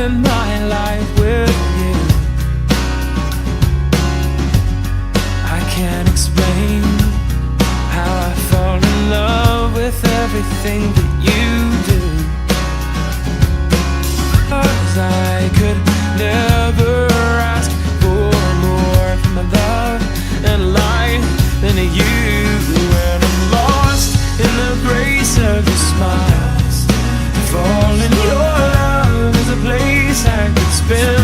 spend my life with you. I can't explain how I fall in love with everything that you do. 'Cause I could never ask for more from my love and life than you. And I'm lost in the grace of your smile. Fall in your love is a place I could spend